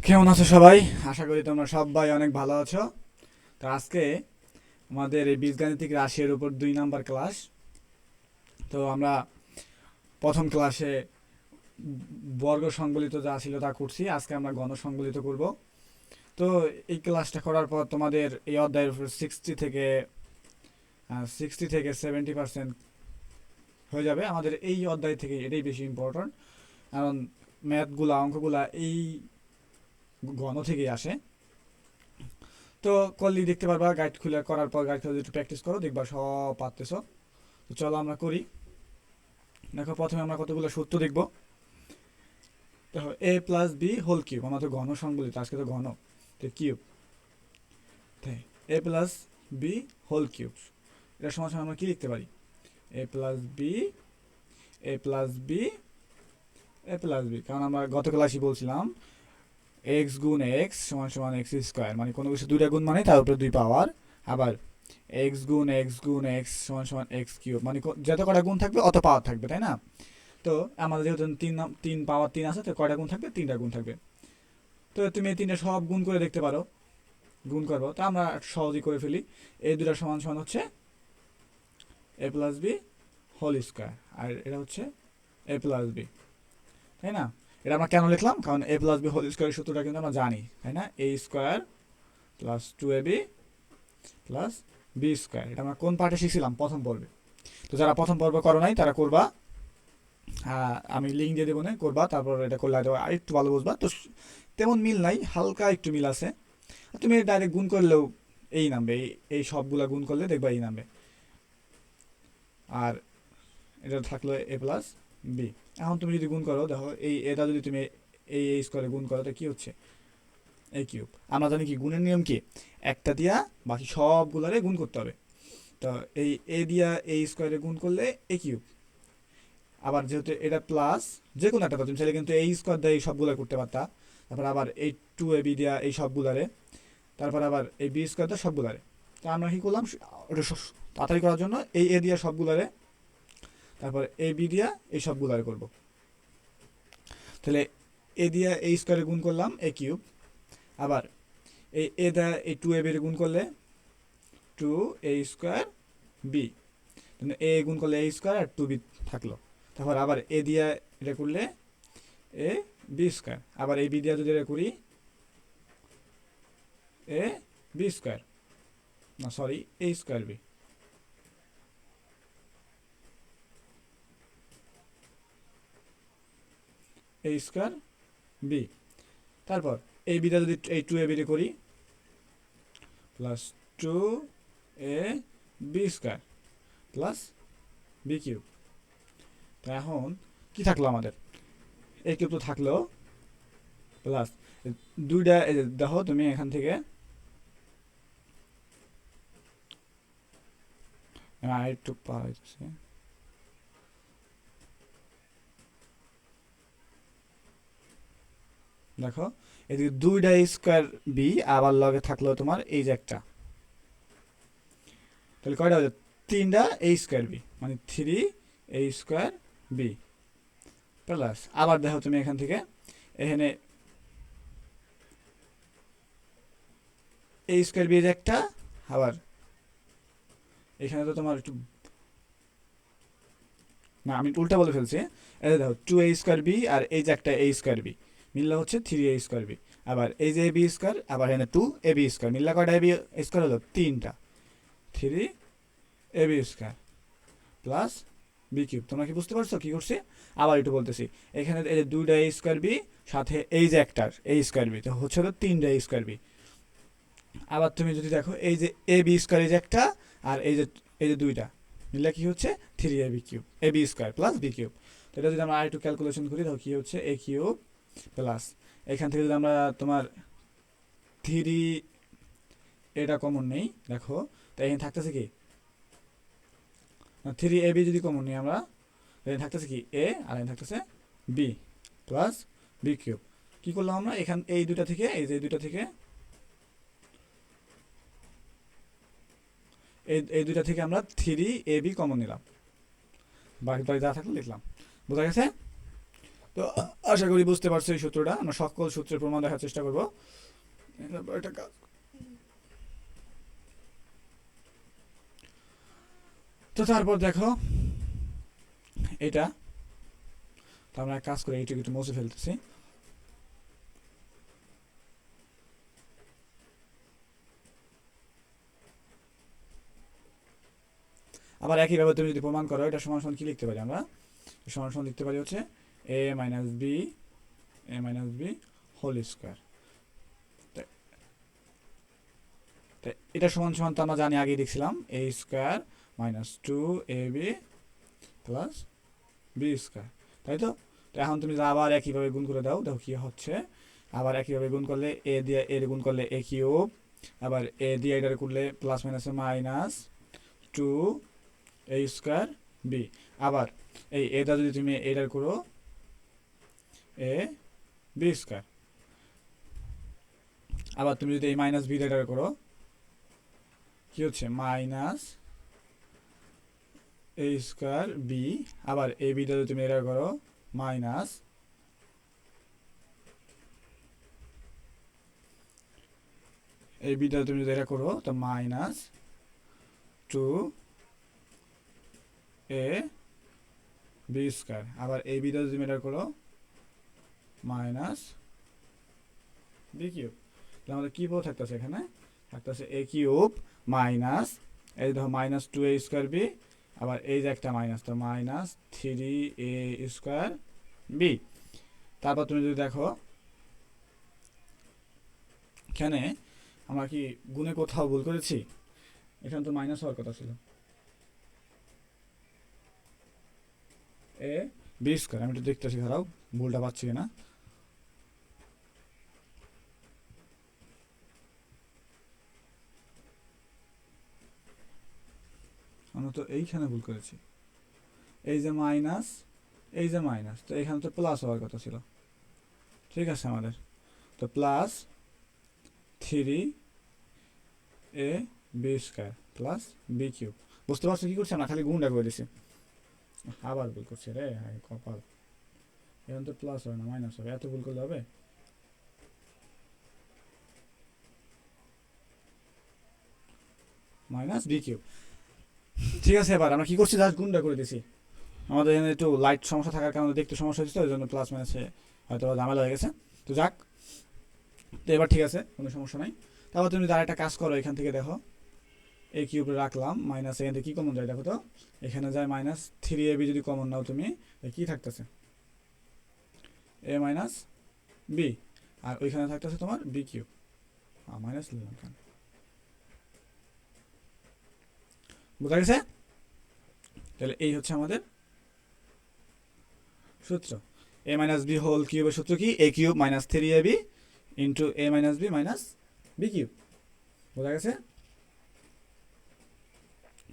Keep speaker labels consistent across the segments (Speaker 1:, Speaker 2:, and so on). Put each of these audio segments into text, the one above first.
Speaker 1: কেমন আছো সবাই? আশা করি তোমরা সবাই অনেক ভালো আছো। তো আজকে আমাদের এই বীজগাণিতিক রাশির উপর 2 নাম্বার ক্লাস। তো আমরা প্রথম ক্লাসে বর্গ সংবলিত যা ছিল তা করছি, আজকে আমরা ঘন সংবলিত করব। তো এই ক্লাসটা করার পর তোমাদের এই অধ্যায়ের উপর 60 থেকে 70% হয়ে যাবে। আমাদের এই অধ্যায় থেকে এটাই বেশি ইম্পর্ট্যান্ট, কারণ ম্যাথগুলা অঙ্কগুলা এই ঘন থেকেই আসে। তো করলেই দেখতে পারবা, গাইড খুলে করার পর গাইড খুলে একটু প্র্যাকটিস করো, দেখবা সব পারতেছো। তো চলো আমরা করি। দেখো, প্রথমে আমরা কতগুলো সূত্র দেখব। দেখো, a plus B whole cube, আমরা তো ঘন সংবলিত, আজকে তো ঘন, তো কিউব। তাই এ প্লাস বি হোল কিউব, এটা সমান সমান আমরা কি লিখতে পারি? A plus B, A plus B, A plus B. কারণ আমরা গত ক্লাসই বলছিলাম এক্স গুণ এক্স সমান সমান এক্স স্কোয়ার, মানে কোনো কিছু দুইটা গুণ মানে তার উপরে 2 পাওয়ার। আবার এক্স গুণ এক্স গুণ এক্স সমান সমান এক্স কিউব, মানে যত কটা গুণ থাকবে অত পাওয়ার থাকবে, তাই না? তো আমাদের যেহেতু তিন পাওয়ার 3 আছে, তো কয়টা গুণ থাকবে? 3টা গুণ থাকবে। তো তুমি এই 3টা সব গুণ করে দেখতে পারো, গুণ করবো, তো আমরা সহজেই করে ফেলি। এই দুটা সমান সমান হচ্ছে a plus B whole square, আর এটা হচ্ছে এ প্লাস বি, তাই না? এটা আমরা কেন লিখলাম? কারণ এ প্লাস বি হোল স্কোয়ারের সূত্রটা কিন্তু আমরা জানি, তাই না? A square plus 2ab plus B square, এটা আমরা কোন পার্টে শিখছিলাম? প্রথম পর্বে। তো যারা প্রথম পর্ব করো নাই তারা করবা, আমি লিঙ্ক দিয়ে দেবো না, করবা, তারপর এটা করলে হয়তো আর একটু ভালো বুঝবা। তো তেমন মিল নাই, হালকা একটু মিল আছে। তুমি ডাইরেক্ট গুণ করলেও এই নামবে, এই সবগুলা গুণ করলে দেখবা এই নামবে। আর এটা থাকলো এ প্লাস বি। এখন তুমি যদি গুণ করো, দেখো এই এটা যদি তুমি এই এই স্কোয়ারে গুণ করো, তো কি হচ্ছে? এ কিউব। আমরা জানি কি গুণের নিয়ম কি, একটা দিয়া বাকি সবগুলারে গুণ করতে হবে। তো এই এ দিয়া এই স্কোয়ারে গুণ করলে এ কিউব। আবার যেহেতু এটা প্লাস, যে কোনো একটা তুমি চাইলে কিন্তু এই স্কোয়ার দিয়ে এই সবগুলো করতে পারতা। তারপর আবার এই 2ab দিয়া এই সবগুলারে, তারপর আবার এই বি স্কোয়ার দিয়ে সবগুলারে। তো আমরা কি করলাম, ওটা তাড়াতাড়ি করার জন্য এই এ দিয়া সবগুলারে, তারপর এ বি দিয়া এই সবগুলারে করব। তাহলে এ দিয়া এই স্কোয়ারে গুণ করলাম এ কিউব। আবার এই এ দা এই 2ab এর গুণ করলে 2a স্কোয়ার বি, এ গুণ করলে এ স্কোয়ার আর 2b থাকলো। তারপর আবার এ দিয়া এটা করলে এ বি স্কোয়ার, আবার এই বি দিয়া যদি এটা করি এ বি স্কোয়ার, না sorry, A square B. A square B. তারপর এই বিটা যদি এই 2ab করি plus 2ab square plus B cube. তো এখন কি থাকলো আমাদের? এ কিউব তো থাকলো, প্লাস দুইটা দেখো তুমি এখান থেকে একটু পাচ্ছি, দেখো এদিকে 2টা স্কোয়ার বি, আবার লগে থাকলো তোমার এই যে একটা, তাহলে কয়টা হচ্ছে? 3টা এ স্কোয়ার বি, মানে 3a স্কোয়ার বি প্লাস, আবার দেখো তুমি এখান থেকে এখানে এ স্কোয়ার বি একটা, আবার এখানে তো তোমার একটু, না আমি উল্টা বলে ফেলছি, এই দেখো 2a স্কোয়ার বি আর এই যে একটা এ স্কোয়ার বি মিললে হচ্ছে 3a স্কোয়ার বি। আবার এই যে এ বি স্কোয়ার, আবার এখানে 2ab স্কোয়ার মিললে কয়টা এ বি স্কোয়ার হলো? 3টা, 3ab square plus B cube. তোমরা কি বুঝতে পারছো কি করছি? আবার একটু বলতেছি, এখানে এই যে 2টা এ স্কোয়ার বি সাথে এই যে একটা এ স্কোয়ার বি, তো হচ্ছে তো 3টা এ স্কোয়ার বি। আবার তুমি যদি দেখো এই যে এ বি স্কোয়ার এই যে একটা, আর এই যে 2টা মিললে কি হচ্ছে? 3ab cube, a B square plus B cube. তো এটা যদি আমরা আর একটু ক্যালকুলেশন করি, তাহলে কি হচ্ছে? এ কিউব প্লাস, এখান থেকে যদি আমরা তোমার 3 এটা কমন নেই, দেখো তো এখানে থাকতেছে কি 3ab যদি কমন নিই আমরা, এখানে থাকতেছে কি এ, আর এখানে থাকতেছে বি প্লাস বি কিউব। কি করলাম আমরা? এখান এই দুটা থেকে, এই যে দুটা থেকে, এই দুটা থেকে আমরা 3ab কমন নিলাম, বাকি বাকি যা থাকলে লিখলাম। বোঝা গেছে? তো আশা করি বুঝতে পারছো এই সূত্রটা। আমরা সকল সূত্রের প্রমাণ দেখার চেষ্টা করবো। একটা কাজ, তো তারপর দেখো এটা, তো আমরা এক কাজ করে এইটুকু একটু মুছে ফেলতেছি। আবার একইভাবে তুমি যদি প্রমাণ করো, এটা সমান সমান কি লিখতে পারি আমরা? সমান সমান লিখতে পারি হচ্ছে a minus B whole square. এটা সমান সমান তো আমরা জানি, আগেই দেখছিলাম, a square minus 2ab plus B square, তাই তো? তো এখন তুমি আবার একইভাবে গুণ করে দাও, দেখো কি হচ্ছে। আবার একইভাবে গুণ করলে এ দিয়ে এর গুণ করলে এ কিউব, আবার এ দিয়ে এটার করলে প্লাস মাইনাসে মাইনাস 2a স্কোয়ার বি। আবার এই এটা যদি তুমি এটার করো এ বি স্কোয়ার, আবার তুমি যদি এই মাইনাস বি এটার করো কি হচ্ছে মাইনাস এ স্কোয়ার বি। আবার এ বিটা যদি তুমি এটা করো মাইনাস এই বিটা তুমি যদি এটা করো তো মাইনাস 2a বি স্কোয়ার। আবার এই বিটা যদি তুমি এটা করো মাইনাস বি কিউব। তাহলে আমাদের কি পদ থাকতেছে এখানে? থাকতেছে এ কিউব মাইনাস এই দেখো মাইনাস 2a স্কোয়ার বি, আবার এই যে একটা মাইনাস, তো মাইনাস 3a স্কোয়ার বি। তারপর তুমি যদি দেখো এখানে আমরা কি গুণে কোথাও ভুল করেছি? এখানে তো মাইনাস হওয়ার কথা ছিল, এ বি স্কোয়ার। আমি একটু দেখতেছি, খারাপ ভুলটা পাচ্ছি কিনা। আমরা তো এইখানে ভুল করেছি, এই যে মাইনাস, এই যে মাইনাস, তো এখানে তো প্লাস হওয়ার কথা ছিল। ঠিক আছে, আমাদের তো plus 3a B square plus B cube. বুঝতে পারছো কি করছি? আমরা খালি গুণটা করে দিছি, আবার ভুল করছি রে, হাই কপাল। এখন তো প্লাস হবে না মাইনাস হবে, এত ভুল করলে হবে? Minus B cube. ঠিক আছে, এবার আমরা কি করছি? জাস্ট গুণটা করে দিছি। আমাদের এখানে একটু লাইট সমস্যা থাকার কারণে দেখতে সমস্যা হচ্ছে, ওই জন্য প্লাস মাইনাসে হয়তো ঝামেলা হয়ে গেছে। তো যাক, তো এবার ঠিক আছে, কোনো সমস্যা নাই। তারপর তুমি যারা একটা কাজ করো, এখান থেকে দেখো এ কিউবে রাখলাম মাইনাস, এখান থেকে কী কমন যায় দেখো তো? এখানে যায় মাইনাস 3ab, যদি কমন নাও তুমি কি থাকতেছে এ মাইনাস বি, আর ওইখানে থাকতেছে তোমার বি কিউব। মাইনাস নিলাম কেন, বোঝা গেছে? তাহলে এই হচ্ছে আমাদের সূত্র। এ মাইনাস বি হোল কিউবের সূত্র কি? A cube minus 3ab into a minus B minus B cube. বোঝা গেছে?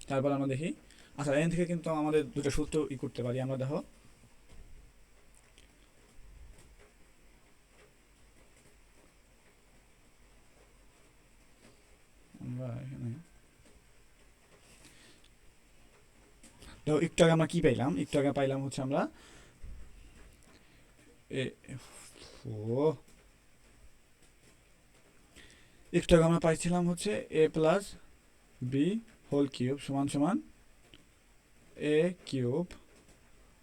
Speaker 1: তারপর আমরা দেখি, আচ্ছা এখান থেকে কিন্তু আমাদের দুটো সূত্র করতে পারি আমরা। দেখো আমরা এখানে দেখো একটু আগে আমরা কি পাইলাম? একটু আগে পাইলাম হচ্ছে আমরা ও একটু আগে আমরা পাইছিলাম হচ্ছে a plus B whole cube সমান সমান a cube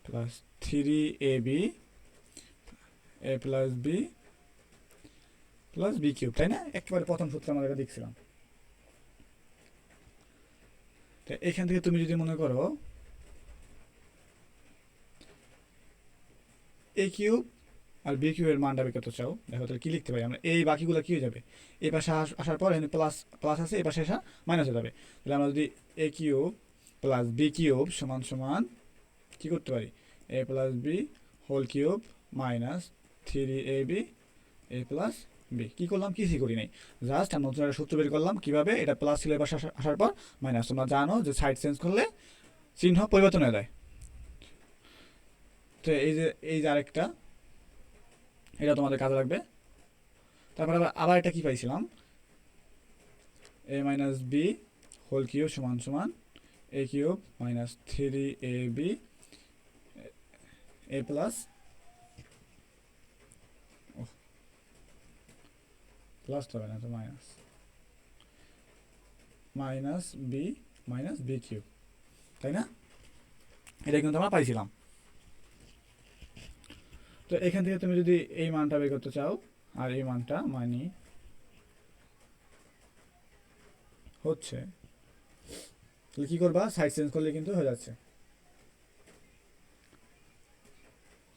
Speaker 1: plus 3ab a plus b plus B cube, তাই না? একেবারে প্রথম সূত্র আমরা এটা দেখছিলাম। তো এখান থেকে তুমি যদি মনে করো এ কিউব আর বি কিউবের মানটা বের করতে চাও, দেখো তাহলে কি লিখতে পারি আমরা? এই বাকিগুলো কি হয়ে যাবে? এই পাশে আসার পর এখানে প্লাস প্লাস আছে, এই পাশে আসা মাইনাস হয়ে যাবে। তাহলে আমরা যদি a cube plus B cube সমান সমান কী করতে পারি? A plus B whole cube minus 3ab a plus b. কী করলাম? কিছুই করি নাই, জাস্ট আমরা নতুন একটা সূত্র বের করলাম। কীভাবে? এটা প্লাস ছিল, এবার আসার পর মাইনাস। তোমরা জানো যে সাইড চেঞ্জ করলে চিহ্ন পরিবর্তন হয়ে যায়। তো এই যে আরেকটা, এটা তোমাদের কাজে লাগবে। তারপর আবার এটা কি পাইছিলাম? এ মাইনাস বি হোল কিউব সমান সমান a cube minus 3ab a plus plus হবে না তো মাইনাস মাইনাস বি কিউব, তাই না? এটা কিন্তু আমরা পাইছিলাম। তো এখান থেকে তুমি যদি এই মানটা বের করতে চাও আর এই মানটা মানে হচ্ছে, তাহলে কী করবা, সাইড চেঞ্জ করলে কিন্তু হয়ে যাচ্ছে।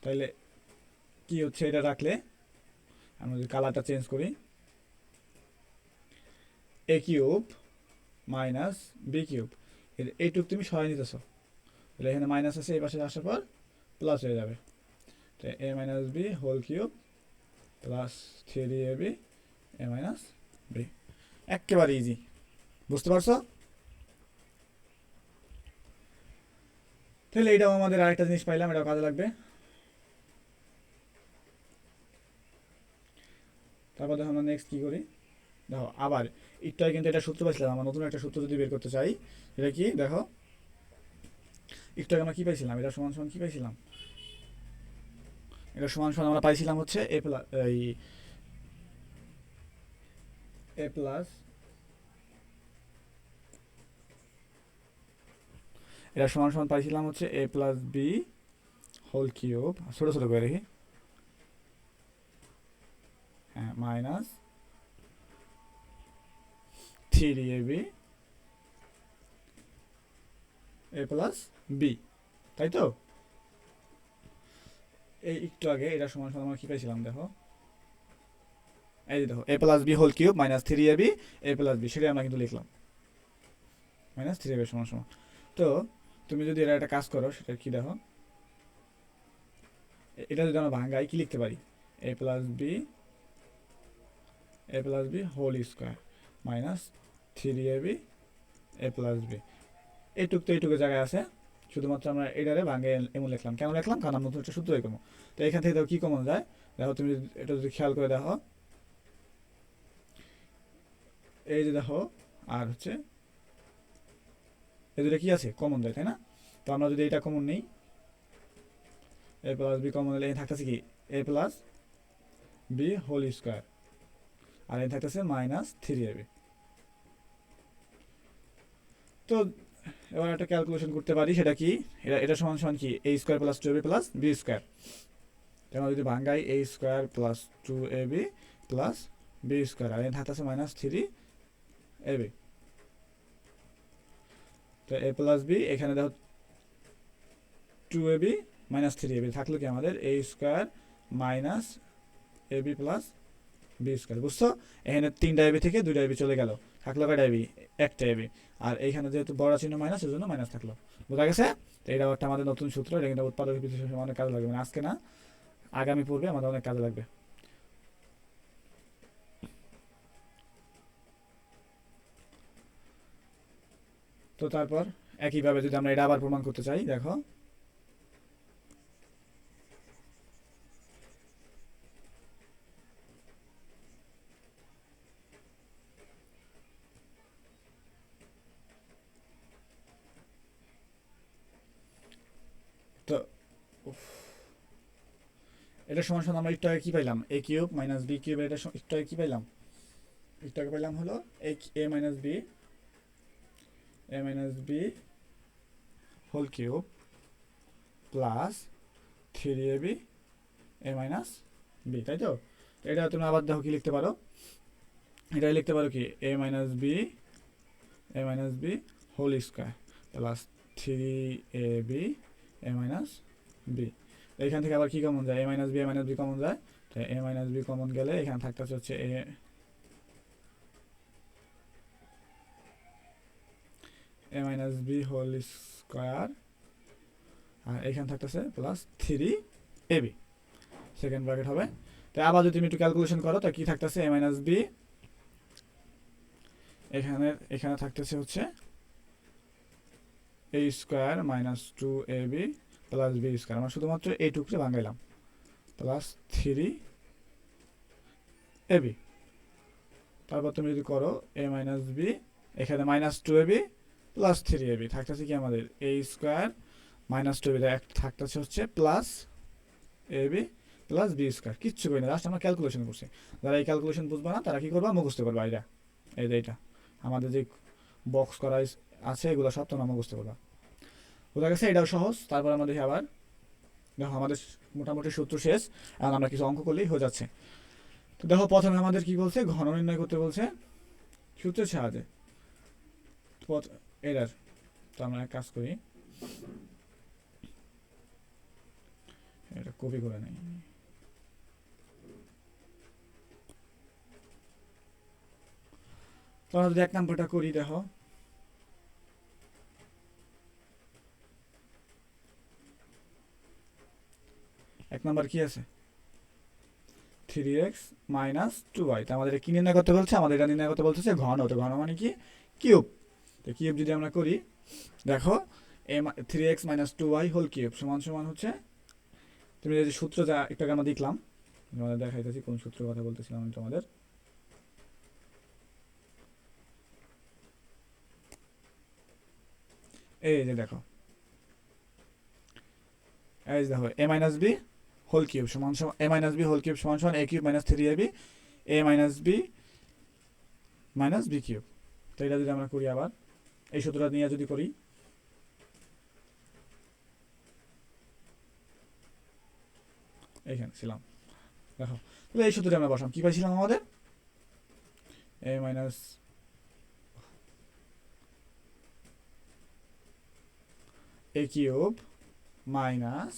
Speaker 1: তাইলে কি হচ্ছে, এটা রাখলে আমরা যদি কালারটা চেঞ্জ করি, এ কিউব মাইনাস বি কিউব, এইটুক তুমি সরাই নিতেছ, তাহলে এখানে মাইনাস আছে, এই পাশে আসার পর প্লাস হয়ে যাবে। তো a minus B whole cube plus 3ab a minus b, একেবারে ইজি, বুঝতে পারছো? তাহলে এইটাও আমাদের আরেকটা জিনিস পাইলাম, এটাও কাজে লাগবে। তারপর দেখো আমরা নেক্সট কী করি, দেখো আবার একটাই কিন্তু এটা সূত্র পাইছিলাম, আমরা নতুন একটা সূত্র যদি বের করতে চাই, এটা কি দেখো, একটু আগে আমরা কী পাইছিলাম, এটা সমান সমান কী পাইছিলাম, এটা সমান সমান আমরা পাইছিলাম হচ্ছে এ প্লাস এ প্লাস, এটা সমান সমান পাইছিলাম হচ্ছে a plus B whole cube, ছোটো ছোটো করে রেখি, হ্যাঁ minus 3ab a plus B, তাই তো? এই একটু আগে এটা সমান সমান আমরা কী পাইছিলাম দেখো, এই যে দেখো a plus B whole cube minus 3ab a plus b, সেটাই আমরা কিন্তু লিখলাম মাইনাস 3ab সমান সমান। তো তুমি যদি এটা একটা কাজ করো, সেটা কি দেখো, এটা যদি আমরা ভাঙ্গাই কি লিখতে পারি, a plus B whole square minus 3ab a plus b, এইটুক তো এইটুকু জায়গায় আছে, শুধুমাত্র আমরা এটারে ভাঙে এমন লিখলাম, কেন লিখলাম, কারণ আমরা নতুন একটা সূত্র কমো। তো এখান থেকে দেখো কী কমন যায়, দেখো তুমি এটা যদি খেয়াল করে দেখো, এই যে দেখো আর হচ্ছে এই দুটো কী আছে, কমন যায়, তাই না? তো আমরা যদি এটা কমন নিই, এ প্লাস বি কমন নিলে এই থাকতেছে কি a plus B whole square, আর এই থাকতেছে মাইনাস 3ab। তো এবার একটা ক্যালকুলেশন করতে পারি, সেটা কি, এটা সমান সমান কি a square plus 2ab plus B square, আমরা যদি ভাঙ্গাই a square plus 2ab plus B square, আর এই থাকতেছে মাইনাস 3ab। তো এ প্লাস বি, এখানে দেখো 2ab মাইনাস 3ab থাকলো কি আমাদের a square minus ab plus B square, বুঝছো? এখানে 3টা ab থেকে 2টা ab চলে গেল, থাকলো কয়টা ab, একটা ab, আর এইখানে যেহেতু বড় চিহ্ন মাইনাস, এর জন্য মাইনাস থাকলো, বোঝা গেছে? তো এটা একটা আমাদের নতুন সূত্র, এটা কিন্তু উৎপাদক বিশ্লেষণে অনেক কাজে লাগবে, মানে আজকে না আগামী পূর্বে আমাদের অনেক কাজে লাগবে। তো তারপর একইভাবে যদি আমরা এটা আবার প্রমাণ করতে চাই, দেখো তো এটা সমান সমান আমরা একটু আগে কী পাইলাম, a cube minus B cube, এটা একটু আগে কী পাইলাম, একটু আগে পাইলাম হলো a minus B whole cube plus 3ab a minus b, তাই তো? এটা তুমি আবার দেখো কি লিখতে পারো, এটাই লিখতে পারো কি a minus B whole square plus 3ab a minus b. এইখান থেকে আবার কি কমন যায়, এ মাইনাস বি কমন যায়, তো এ মাইনাস বি কমন গেলে এখানে থাকতে হচ্ছে a minus B whole square, আর এখানে থাকতেছে প্লাস 3ab, সেকেন্ড ব্র্যাকেট হবে। তাই আবার যদি তুমি একটু ক্যালকুলেশন করো, তা কি থাকতেছে এ মাইনাস বি, এখানে থাকতেছে হচ্ছে a square minus 2ab plus B square, আমরা শুধুমাত্র এই টুকরে ভাঙাইলাম, প্লাস 3ab। তারপর তুমি যদি করো এ মাইনাস বি, এখানে মাইনাস 2ab প্লাস 3ab থাকতেছে কি আমাদের এ স্কোয়ার মাইনাস 2ab থাকতেছে হচ্ছে plus ab plus B square, কিচ্ছু করি না, লাস্ট আমরা ক্যালকুলেশন করছি। যারা এই ক্যালকুলেশন বুঝবে না তারা কী করবা, মুখস্থ করবা। এটা এই যে এটা আমাদের যে বক্স করা আছে এগুলো সব তোমরা মুখস্থ করবা। বোঝা গেছে? এটাও সহজ। তারপর আমাদের আবার দেখো আমাদের মোটামুটি সূত্র শেষ, এখন আমরা কিছু অঙ্ক করলেই হয়ে যাচ্ছে। তো দেখো প্রথমে আমাদের কি বলছে, ঘন নির্ণয় করতে বলছে সূত্রের সাহায্যে। এরার, তো আমরা এক কাজ করি, এটা কপি করে নেই। তো আমরা যদি 1 নম্বরটা করি, দেখো এক নম্বর কি আছে, 3x মাইনাস 2y। তো আমাদের কি নির্ণয় করতে বলছে, আমাদের এটা নির্ণয় করতে বলছে ঘন। তো ঘন মানে কি, কিউব। তো কিউব যদি আমরা করি, দেখো 3x minus 2y whole cube সমান সমান হচ্ছে, তুমি যে সূত্র যা একটু আগে আমরা দেখলাম, তোমাদের দেখাইতেছি কোন সূত্রের কথা বলতেছিলাম আমি তোমাদের। এই যে দেখো, এই দেখো a minus B whole cube সমান সমান a minus B whole cube সমান সমান a cube minus 3ab a minus B minus B cube. তো এটা যদি আমরা করি, আবার এই সূত্রটা নিয়ে যদি করি, এইখানে ছিলাম, দেখো তাহলে এই সূত্রটা আমরা বসাম, কি পাইছিলাম আমাদের, a minus a cube minus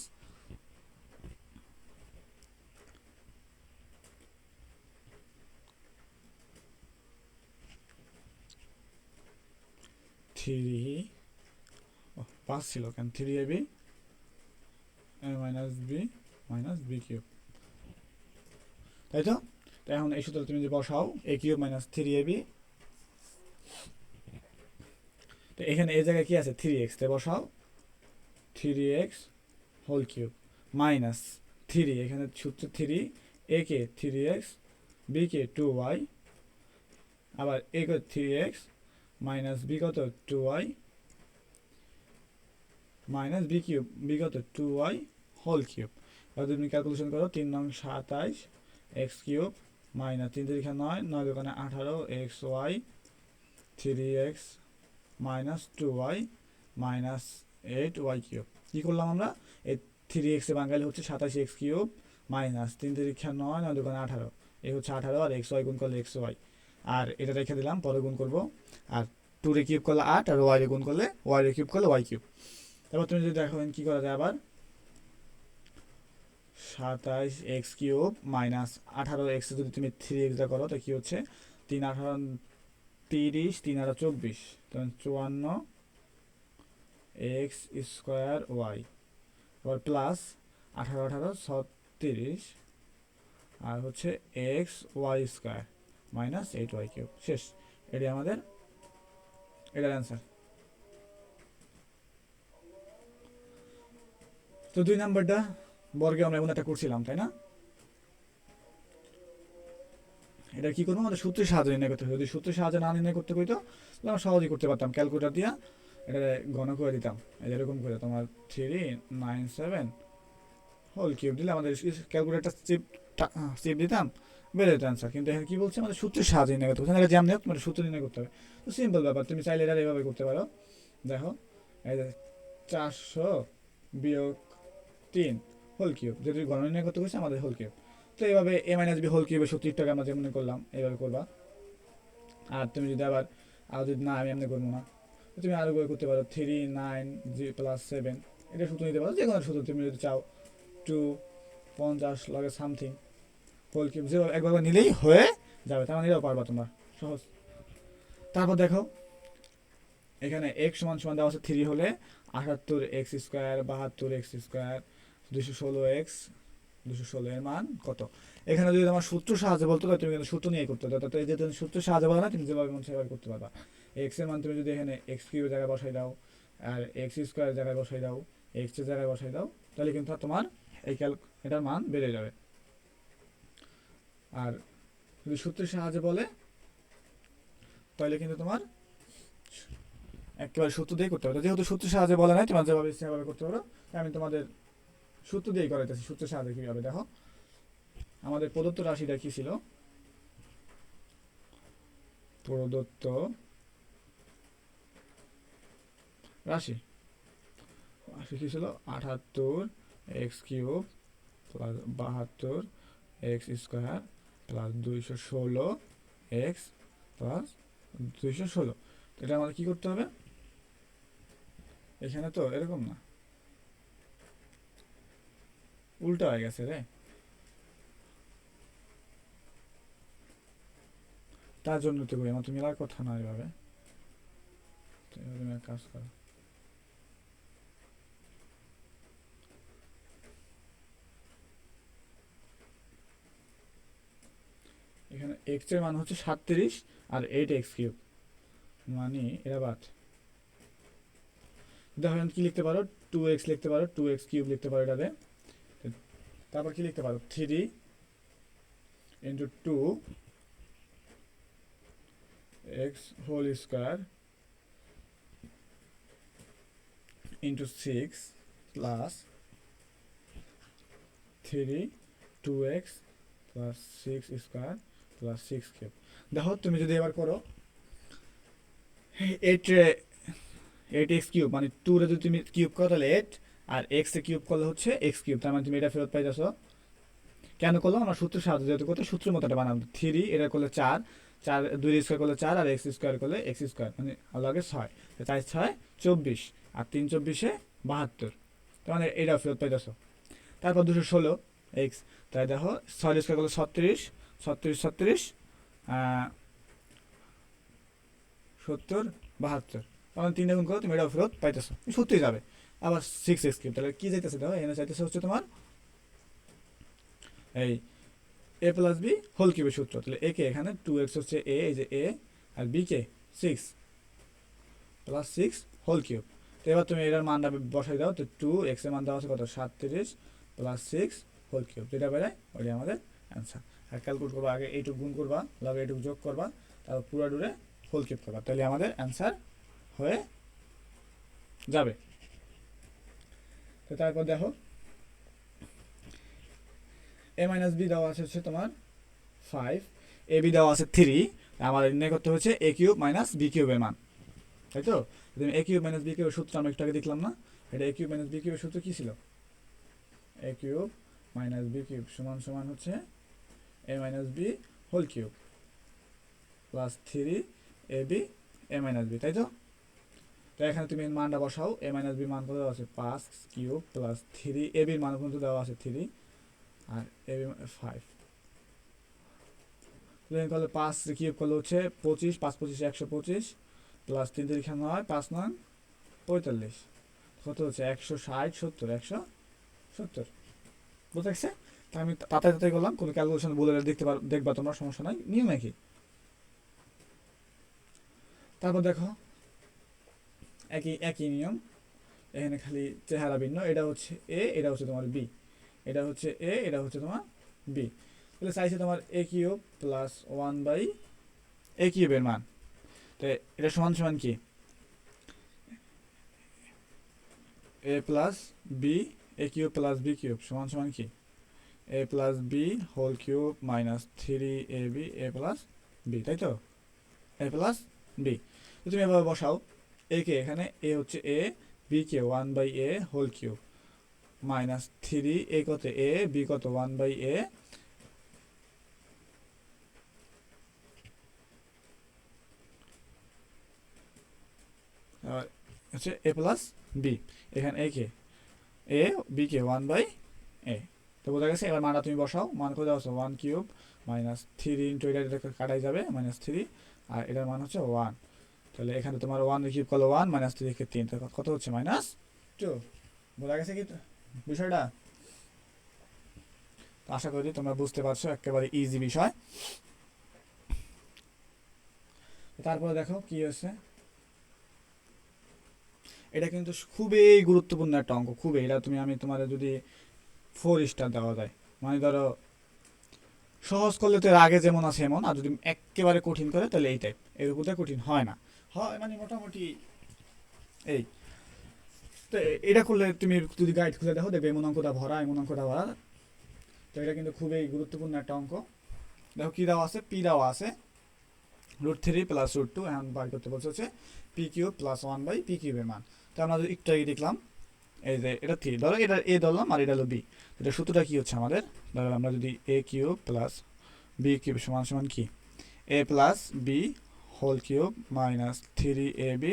Speaker 1: পাঁচ ছিল কেন, 3ab a minus B minus B cube, তাই তো? তো এখন এই সূত্রে তুমি যদি বসাও a কিউব মাইনাস 3ab, তো এখানে এই জায়গায় কি আছে 3x, তে বসাও 3x হোল কিউব মাইনাস 3, এখানে সূত্র 3, a K 3x, b K 2y, আবার a K 3x minus b কত 2y minus b cube, b কত 2y হোল কিউব। এবার তুমি ক্যালকুলেশন করো, 3 নং 27 x কিউব মাইনাস 3 3 9, 9 দোকানে 18 xy 3x minus 2y minus 8y cube. কী করলাম আমরা, এই 3x এ বাঙালি হচ্ছে 27x কিউব মাইনাস 3 3 9, 9 দোকানে 18, এই হচ্ছে 18, আর xy গুণ করলে xy, আর এটা রেখে দিলাম, পরে গুণ করবো, আর 2 রে কিউব করলে 8, আর y রে গুণ করলে y রে কিউব করলে y কিউব। তারপর তুমি যদি দেখো কি করা যায়, আবার 27x কিউব মাইনাস 18x যদি তুমি 3x দা করো, তো কি হচ্ছে 3 18 30, 3 8 24, তখন 54 x স্কোয়ার y, আবার প্লাস 18 18 36, আর হচ্ছে x y square minus 8y cube. শেষ, এটি আমাদের এটার অ্যান্সার। তো 2 নাম্বারটা বর্গে আমরা এমন একটা করছিলাম, তাই না? এটা কি করবো, আমাদের সূত্রের সাহায্যে নির্ণয় করতে হবে। যদি সূত্রের সাহায্যে না নির্ণয় করতে হইতো তাহলে আমরা সহজেই করতে পারতাম, ক্যালকুলেটার দিয়া এটা ঘন করে দিতাম, এরকম করে তোমার 397 হোল কিউব দিলে আমাদের ক্যালকুলেটার চিপ দিতাম, বেড়ে যেত অ্যান্সার। কিন্তু এখানে কি বলছে, আমাদের সূত্রের সাহায্যে নির্ণয় করতে হবে, যেমন হোক তোমার সূত্র নির্ণয় করতে হবে। তো সিম্পল ব্যাপার, তুমি চাইলে এটা এইভাবে করতে পারো। দেখো এই যে 400 বিয়োগ 3 হোল কিউব, যদি ঘন নির্ণয় করতে হয়েছে আমাদের হোল কিউব। তো এইভাবে a মাইনাস বি হোল কিউবের সূত্রটাকে আমরা যেমন করলাম এইভাবে করবা। আর তুমি যদি আবার যদি না, আমি এমনি করবো না, তুমি আরও করতে পারো 3 9 প্লাস 7, এটা সূত্র নিতে পারো, যে কোনো সূত্র তুমি যদি চাও 250 লগে সামথিং হোল কিউব, যে একবার নিলেই হয়ে যাবে, তার মানে এটাও পারবা তোমরা, সহজ। তারপর দেখো এখানে x সমান সমান দেওয়া আছে 3 হলে 78x square 72x square 216x, 216 এর মান কত। এখানে যদি তোমার সূত্র সাহায্যে বলতো তাহলে তুমি কিন্তু সূত্র নিয়ে করতে হতো, তো এই যে তুমি সূত্র সাহায্যে বলো না, তুমি যেভাবে মন সেভাবে করতে পারবা। এক্স এর মান তুমি যদি এখানে এক্স কিউবের জায়গায় বসাই দাও, আর এক্স স্কোয়ারের জায়গায় বসাই দাও, এক্স এর জায়গায় বসাই দাও, তাহলে কিন্তু তোমার এই এটার মান বেড়ে যাবে। আর যদি সূত্রের সাহায্যে বলে তাহলে কিন্তু তোমার একেবারে সূত্র দিয়ে করতে হবে। যেহেতু সূত্রের সাহায্যে বলে নাই, তোমার যেভাবে সেভাবে করতে পারো, আমি তোমাদের সূত্র দিয়েই করাইতেছি। সূত্রের সাহায্যে কীভাবে দেখো, আমাদের প্রদত্ত রাশিটা কি ছিল? প্রদত্ত রাশি কি ছিল? 78 x³ plus 72 x² plus 216 x plus 216। এটা আমাদের কি করতে হবে? এখানে তো এরকম না, উল্টা হয়ে গেছে রে। তার জন্য তো করি আমার, তুমি মিলার কথা না এভাবে। তুমি এক কাজ করো, এখানে এক্স এর মান হচ্ছে 37 আর 8 x³ মানে এরা বাদ। দেখো কি লিখতে পারো? 2x লিখতে পারো, 2x³ লিখতে পারো এটাতে। তারপর কি লিখতে পারো? 3 into 2x² into 6 plus 3 2x plus 6² plus 6³ দেখো তুমি যদি এবার করো 8x³ মানে 2 রে যদি তুমি কিউব করো তাহলে 8, আর x এ কিউব করলে হচ্ছে x³। তার মানে তুমি এটা ফেরত পাইতেছো। কেন করলো? আমরা সূত্রের সাহায্যে যেহেতু করতে সূত্রের মতো এটা বানাবো। 3 এটা করলে 4, 4 2 করলে 4 আর x² করলে x² মানে লাগে 6, 4 6 24 আর 3 24 72। তার মানে এটা ফেরত পাইতেছো। তারপর 216 x, তাই দেখো 6 করলে 36 36 36 70 72। তখন 3 গুণ করো তুমি এটাও ফেরত পাইতেছো, সত্যি যাবে। আবার 6x³ তাহলে কি যাইতেছে? দেখো এখানে চাইতেছে হচ্ছে তোমার এই a প্লাস বি হোল কিউবের সূত্র। তাহলে a কে এখানে 2x হচ্ছে a, এই যে a, আর b কে 6 প্লাস 6 হোল কিউব। তো এবার তুমি এটার মানটা বসাই দাও। তো 2x এর মান দেওয়া আছে কত? 37 প্লাস 6 হোল কিউব, যেটা বেরোয় ওইটা আমাদের অ্যান্সার। আর ক্যালকুলেট করবা, আগে এইটুকু গুণ করবা, তারপর এইটুকু যোগ করবা, তারপর পুরো ডুরে হোল কিউব করবা, তাহলে আমাদের অ্যান্সার হয়ে যাবে। তো তারপর দেখো a মাইনাস বি দেওয়া আছে হচ্ছে তোমার 5, এ বি দেওয়া আছে 3, আমাদের নির্ণয় করতে হচ্ছে a³ মাইনাস b³ এর মান, তাই তো? তুমি a³ মাইনাস b³ এর সূত্র আমরা একটু আগে দেখলাম না? এটা a³ মাইনাস b³ এর সূত্র কি ছিল? a³ মাইনাস b³ সমান সমান হচ্ছে a minus b whole cube plus 3ab a minus b, তাই তো? তো এখানে তুমি মানটা বসাও। a মাইনাস বি মান কত দেওয়া আছে? 5³ প্লাস 3ab এর মান কিন্তু দেওয়া আছে 3 আর ab 5। করলে 5 কিউব করলে হচ্ছে 25, 5 25 125 প্লাস 3 3 9 5 9 45, কত হচ্ছে? 160 70 170। বুঝতে পারছে? তা আমি তাড়াতাড়ি করলাম, কোনো ক্যালকুলেশন বলে দেখবা তোমরা, সমস্যা নাই, নিয়ম একই। তারপর দেখো একই একই নিয়ম, এখানে খালি চেহারা ভিন্ন। এটা হচ্ছে এ, এটা হচ্ছে তোমার বি, এটা হচ্ছে এ, এটা হচ্ছে তোমার বি। তাহলে চাইছে তোমার a³ প্লাস 1/a³ এর মান। তো এটা সমান সমান কি? a plus B a³ plus b³ সমান সমান কি? a plus B whole cube minus 3ab a plus B, তাই তো? a plus B. তুমি এভাবে বসাও। a কে এখানে a হচ্ছে a, b কে 1/a whole cube minus 3, a কত? a, b কত? 1/a হচ্ছে a প্লাস বি। এখানে a কে b কে 1/a। তো বোঝা গেছে? এবার মানটা তুমি বসাও। মান করে দেওয়া হচ্ছে 1³ মাইনাস 3 ইন্টু এটা কাটাই যাবে মাইনাস 3, আর এটার মান হচ্ছে 1। তাহলে এখানে তোমার 1³ করলে 1 মাইনাস 3 কে 3, কত হচ্ছে? -2। বোঝা গেছে কি বিষয়টা? আশা করি তোমরা বুঝতে পারছো, একেবারে ইজি বিষয়। তারপরে দেখো কি হয়েছে, এটা কিন্তু খুবই গুরুত্বপূর্ণ একটা অঙ্ক, খুবই। এটা আমি তোমার যদি 4 স্টার দেওয়া যায়, মানে ধরো সহজ করলে তো এর আগে যেমন আছে এমন, আর যদি একেবারে কঠিন করে তাহলে এই টাইপ, এর উপরে কঠিন হয় না, হয় মানে মোটামুটি এই। তো এটা করলে তুমি যদি গাইড খুলে দেখো, দেখবে এমন অঙ্কটা ভরা, এমন অঙ্কটা ভরা। তো এটা কিন্তু খুবই গুরুত্বপূর্ণ একটা অঙ্ক। দেখো কী দেওয়া আছে, পি দেওয়া আছে √3 প্লাস √2, এখন বার করতে বলছে হচ্ছে পি কিউব প্লাস 1/পি কিউবের মান। তো আমরা যদি একটু আগে দেখলাম এই যে এটা 3, ধরো এটা এ ধরলাম আর এটা হলো বি। এটা সূত্রটা কী হচ্ছে আমাদের, ধরো আমরা যদি a cube plus B cube সমান সমান কি a plus B whole cube minus 3ab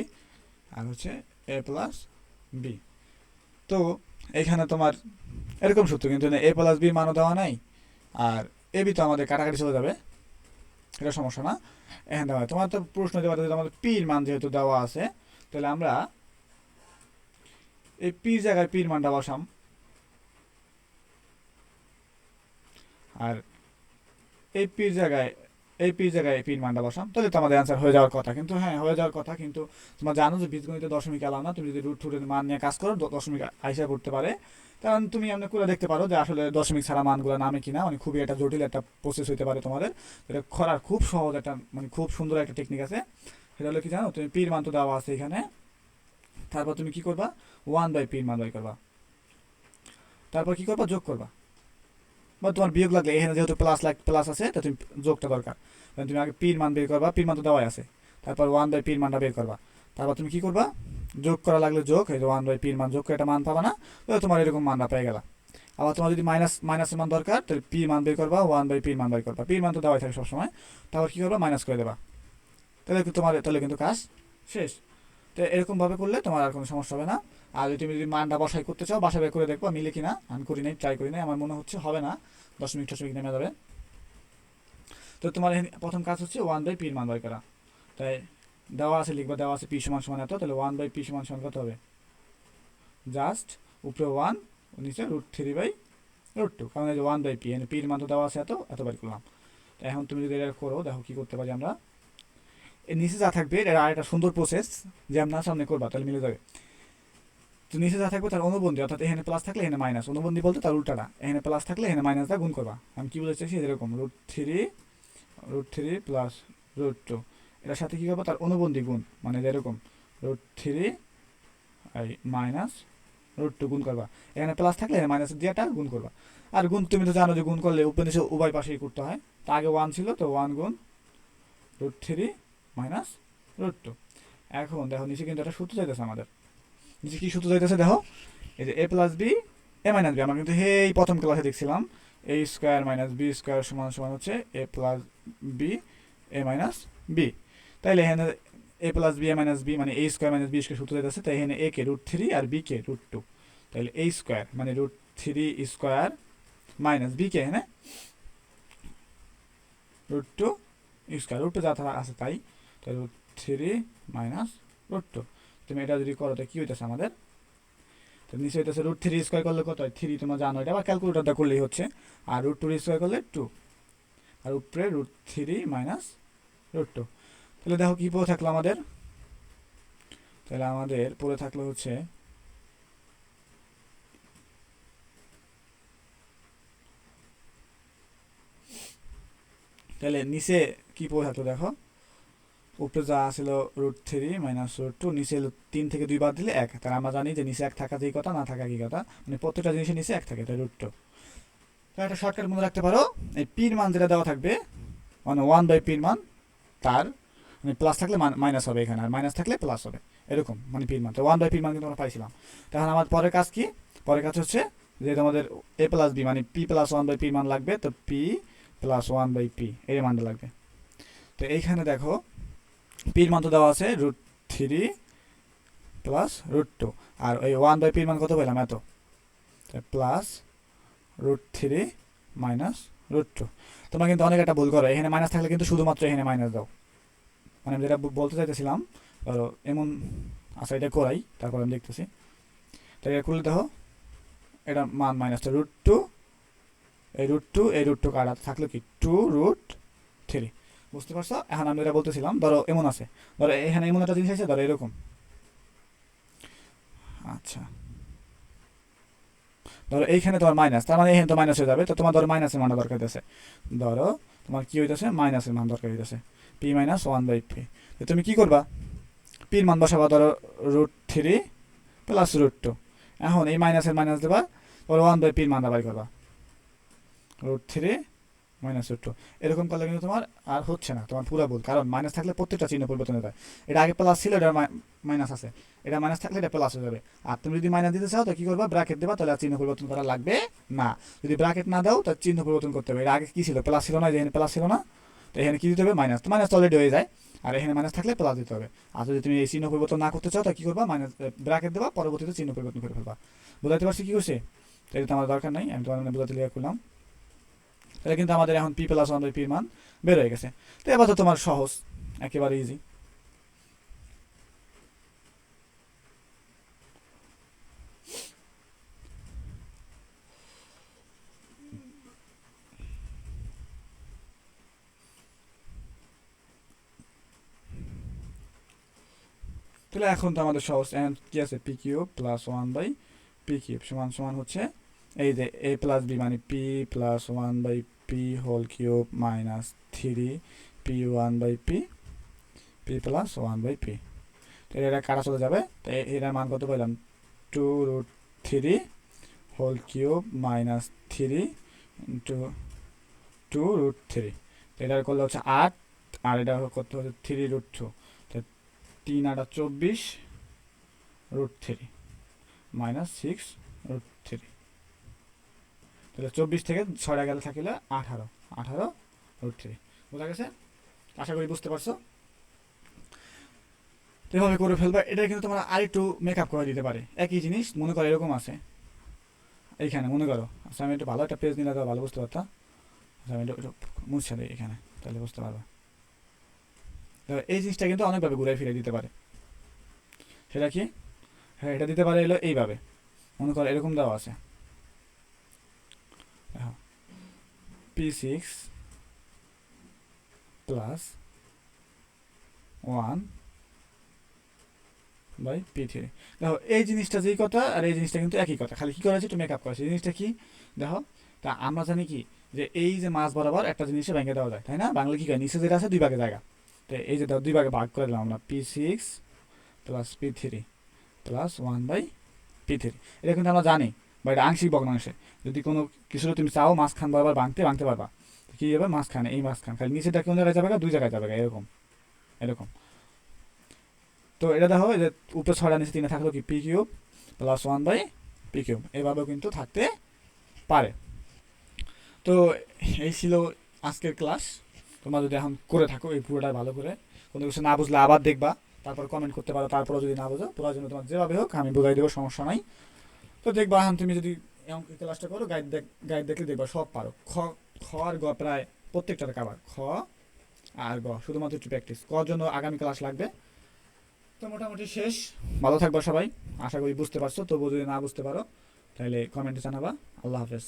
Speaker 1: আর হচ্ছে এ প্লাস বি। তো এখানে তোমার এরকম সূত্র, কিন্তু এ প্লাস বির মানও দেওয়া নাই আর এ বি তো আমাদের কাটাকাটি চলে যাবে, এটা সমস্যা না। এখানে দেওয়া তোমার তো প্রশ্ন দিতে পারে আমাদের পির মান যেহেতু দেওয়া আছে, তাহলে আমরা এই পির জায়গায় পির মানটা বসাম আর এই পির জায়গায় পির মানটা বসাম, তাহলে তো আমাদের অ্যান্সার হয়ে যাওয়ার কথা। কিন্তু হ্যাঁ, হয়ে যাওয়ার কথা, কিন্তু তোমরা জানো যে বীজগণিতে দশমিক এলাও না। তুমি যদি √2 মান নিয়ে কাজ করো দশমিক আইসা করতে পারে, কারণ তুমি এমনি করে দেখতে পারো যে আসলে দশমিক ছাড়া মানগুলো নামে কিনা। মানে খুবই একটা জটিল একটা প্রসেস হতে পারে তোমাদের, এটা করার খুব সহজ একটা মানে খুব সুন্দর একটা টেকনিক আছে। সেটা হলো কি জানো, তুমি পির মান তো দেওয়া আছে এখানে, তারপর তুমি কি করবা 1/পির মান বের করবা, তারপর কি করবা যোগ করবা, বা তোমার বিয়োগ লাগলে এখানে যেহেতু প্লাস আছে তো তুমি যোগটা দরকার, তুমি আগে পির মান বের করবা, পির মান তো দেওয়াই আছে, তারপর 1/পির মানটা বের করবা, তারপর তুমি কি করবা যোগ করা লাগলে যোগ, এই যে 1/পির মান যোগ করে একটা মান পাবা না, তো তোমার এরকম মানটা পেয়ে গেলা। আবার তোমার যদি মাইনাসের মান দরকার, তাহলে পি মান বের করবা, 1/পির মান বের করবা, পির মান তো দেওয়াই থাকে সবসময়, তারপর কি করবা মাইনাস করে দেবা, তাহলে কিন্তু কাজ শেষ। তো এরকমভাবে করলে তোমার আর কোনো সমস্যা হবে না। আর যদি তুমি মানটা বসাই করতে চাও, বাসা বের করে দেখবা মিলে কিনা। আমি করি নাই, ট্রাই করি নাই, আমার মনে হচ্ছে হবে না, দশমিক নেমে যাবে। তো তোমার প্রথম কাজ হচ্ছে 1/পির মান বের করা। তাই দেওয়া আছে লিখবা, দেওয়া আছে পি সমান সমান এত, তাহলে 1/পি সমান সমান কত হবে, জাস্ট উপরে 1 নিচে √3/√2, কারণ এই যে 1/পি এখানে পির মান তো দেওয়া আছে এত এত বের করলাম। তো এখন তুমি যদি এটা করো, দেখো কি করতে পারি আমরা। এর নিচে যা থাকবে এর আর একটা সুন্দর প্রসেস, যে আপনার সামনে করবা তাহলে মিলে যাবে। তো নিচে যা থাকবে তার অনুবন্ধী, অর্থাৎ এখানে প্লাস থাকলে এখানে মাইনাস, অনুবন্ধী বলতে তার উল্টাটা, এখানে প্লাস থাকলে এখানে মাইনাস দা গুণ করবা। আমি কি বলতে চাইছি, এরকম √3 প্লাস √2, এটার সাথে কী করবো তার অনুবন্ধী গুণ, মানে এরকম √3 মাইনাস √2 গুণ করবা, এখানে প্লাস থাকলে এখানে মাইনাস দিয়েটা গুণ করবা। আর গুণ তুমি তো জানো যে গুণ করলে উপর নিচে উভয় পাশেই করতে হয়। তা আগে 1 ছিল, তো 1 গুণ √3 মাইনাস √2। এখন দেখো নিচে কিন্তু একটা সূত্র চাইতেছে আমাদের, নিচে কি সূত্র চাইতেছে দেখো, এই যে a plus B A minus B, আমরা কিন্তু এই প্রথম ক্লাসে দেখছিলাম a square minus B square সমান সমান হচ্ছে a plus B A minus B. তাইলে এখানে a plus B A minus B মানে a square minus B square সূত্র চাইতেছে, তাই এখানে a কে √3 আর b কে √2, তাহলে a স্কোয়ার মানে √3 স্কোয়ার মাইনাস বি কে এখানে √2 স্কোয়ার, √2 যা আছে তাই, তাই √3 মাইনাস √2। তুমি এটা যদি করো তো কি হইতেছে আমাদের, তো নিচে হইতেছে √3 স্কোয়ার করলে কত হয় 3, তোমরা জানো এটা, আবার ক্যালকুলেটরটা করলেই হচ্ছে, আর √2 স্কোয়ার করলে 2, আর উপরে √3 মাইনাস √2। তাহলে দেখো কি পড়ে থাকলো আমাদের, তাহলে আমাদের পড়ে থাকলো হচ্ছে তাহলে নিচে কি পড়ে থাকলো দেখো, উপরে যা ছিল √3 মাইনাস √2, নিচে 3 থেকে 2 বাদ দিলে 1, তাহলে আমরা জানি যে নিচে 1 থাকাতেই কথা, না থাকা কি কথা, মানে প্রত্যেকটা জিনিসের নিচে 1 থাকে, তাই √2। তাহলে একটা শর্টকাট মনে রাখতে পারো, এই পির মান যেটা দেওয়া থাকবে মানে 1/পির মান, তার মানে প্লাস থাকলে মাইনাস হবে এখানে, আর মাইনাস থাকলে প্লাস হবে, এরকম মানে পির মান। তো 1/পির মান কিন্তু আমরা পাইছিলাম। তখন আমার পরের কাজ কি, পরের কাজ হচ্ছে যে তোমাদের a প্লাস বি মানে পি প্লাস 1/পির মান লাগবে, তো পি প্লাস 1/পি এর মানটা লাগবে। তো এইখানে দেখো পির মান তো দেওয়া আছে √3 প্লাস √2, আর ওই 1/পির মান কত পেলাম এত, প্লাস √3 মাইনাস √2। তোমরা কিন্তু অনেক একটা ভুল করো, এখানে মাইনাস থাকলে কিন্তু শুধুমাত্র এখানে মাইনাস দাও, মানে আমি যেটা বলতে চাইতেছিলাম, ধরো এমন আচ্ছা এটা করাই তারপর আমি দেখতেছি। তাই এটা করলে দেখো এটা মান মাইনাস √2, এই √2 কাটা থাকলো কি 2√3, বুঝতে পারছো? এখন আমি এটা বলতেছিলাম, ধরো এমন আছে, ধরো এখানে এমন একটা জিনিস আছে, ধরো এরকম, আচ্ছা ধরো এইখানে তোমার মাইনাস, তার মানে এখানে তো মাইনাস হয়ে যাবে, তো তোমার ধরো মাইনাসের মানটা দরকার হইতেছে, ধরো তোমার কি হইতেছে মাইনাসের মান দরকার হইতেছে পি মাইনাস 1/পি। তো তুমি কি করবা, পির মান বসাবা ধরো √3 প্লাস √2, এখন এই মাইনাসের মাইনাস দেবা, ধরো 1/পির মান বাই করবা, √3 মাইনাস √2। এরকম করলে কিন্তু তোমার আর হচ্ছে না, তোমার পুরো ভুল, কারণ মাইনাস থাকলে প্রত্যেকটা চিহ্ন পরিবর্তন হয়ে যায়। এটা আগে প্লাস ছিল, এটা মাইনাস আছে, এটা মাইনাস থাকলে এটা প্লাস হয়ে যাবে। আর তুমি যদি মাইনাস দিতে চাও তো কী করবা, ব্র্যাকেট দেবা, তাহলে আর চিহ্ন পরিবর্তন করা লাগবে না। যদি ব্র্যাকেট না দাও তাহলে চিহ্ন পরিবর্তন করতে হবে। এটা আগে কী ছিল, প্লাস ছিল না, এখানে প্লাস ছিল না, তো এখানে কী দিতে হবে, মাইনাস। তো মাইনাস অলরেডি হয়ে যায়, আর এখানে মাইনাস থাকলে প্লাস দিতে হবে। আর যদি তুমি এই চিহ্ন পরিবর্তন না করতে চাও তো কী করবা, মাইনাস ব্র্যাকেট দেবা, পরবর্তীতে চিহ্ন পরিবর্তন করে ফেলবা। বোঝাতে পারছি কী করছে? তো এটা তো আমার দরকার নাই, আমি তোমার মানে বোঝাতে লিখে করলাম। তাহলে কিন্তু আমাদের এখন p+1/p মান বের হয়ে গেছে। তো এবার তো তোমার সহজ, একেবারে ইজি। তাহলে এখন তো আমাদের সহজ, কি আছে, p³ + 1/p³ সমান সমান হচ্ছে এই যে a+b মানে p+1/p whole cube minus 3p1/p p+1/p। তো এটা কাটা চলে যাবে, তো এটার মান কত পেলাম, 2√3 হোল কিউব মাইনাস 3 ইন্টু 2√3। তো এটার করলে হচ্ছে 8, আর এটা করতে হচ্ছে 3√2, তো 3×8 = 24 √3 মাইনাস 6√3। তাহলে 24 থেকে 6টা গেলে থাকিলে 18 √3। বোঝা গেছে? আশা করি বুঝতে পারছো। তো এভাবে করে ফেলবা। এটা কিন্তু তোমরা আরেকটু মেকআপ করে দিতে পারে। একই জিনিস মনে করো এরকম আছে এইখানে, মনে করো, আচ্ছা আমি একটু ভালো একটা পেজ নিলে তো ভালো বুঝতে পারতাম। আচ্ছা আমি একটু মুছে দিই এখানে, তাহলে বুঝতে পারবা। এই জিনিসটা কিন্তু অনেকভাবে ঘুরে ফিরে দিতে পারে। সেটা কি? হ্যাঁ, এটা দিতে পারে এলো এইভাবে, মনে করো এরকম দেওয়া আছে, p6 + 1/p3। দেখো এই জিনিসটা যেই কথা আর এই জিনিসটা কিন্তু একই কথা, খালি কী করা হয়েছে, একটু মেকআপ করা হয়েছে। এই জিনিসটা কি দেখো, তা আমরা জানি কি যে এই যে মাছ বরাবর একটা জিনিসে ভেঙে দেওয়া যায়, তাই না? বাংলা কি কয়, নিচে যেটা আছে 2 ভাগে জায়গা, তো এই যে দুই ভাগে ভাগ করে দিলাম আমরা, p6 + p3 + 1/p3। এটা কিন্তু আমরা জানি, বা এটা আংশিক ভগ্নাংশে। যদি কোনো কিছুটা তুমি চাও মাঝখান বরাবর ভাঙতে পারবা, কি হবে, মাঝখানে, এই মাঝখান, খালি নিচেটা কোন জায়গায় যাবে, 2 জায়গায় যাবে, এরকম এরকম। তো এটা দেখো, যে উপরে 6টা নিচে 3 থাকলো কি, p³ + 1/p³। এভাবেও কিন্তু থাকতে পারে। তো এই ছিল আজকের ক্লাস। তোমরা যদি এখন করে থাকো এই পুরোটা ভালো করে, কোনো কিছু না বুঝলে আবার দেখবা, তারপর কমেন্ট করতে পারো। তারপরে যদি না বোঝো, পুরো জন্য তোমার যেভাবে হোক আমি বুঝাই দেবো, সমস্যা নাই। তো দেখবা এখন তুমি যদি এই ক্লাসটা করো, গাইড দেখলে দেখবা সব পারো। খ আর গ প্রায় প্রত্যেকটাতে কাবার, খ আর গ শুধুমাত্র একটু প্র্যাকটিস করার জন্য আগামী ক্লাস লাগবে। তো মোটামুটি শেষ। ভালো থাকবা সবাই, আশা করি বুঝতে পারছো। তবুও যদি না বুঝতে পারো তাহলে কমেন্টে জানাবা। আল্লাহ হাফেজ।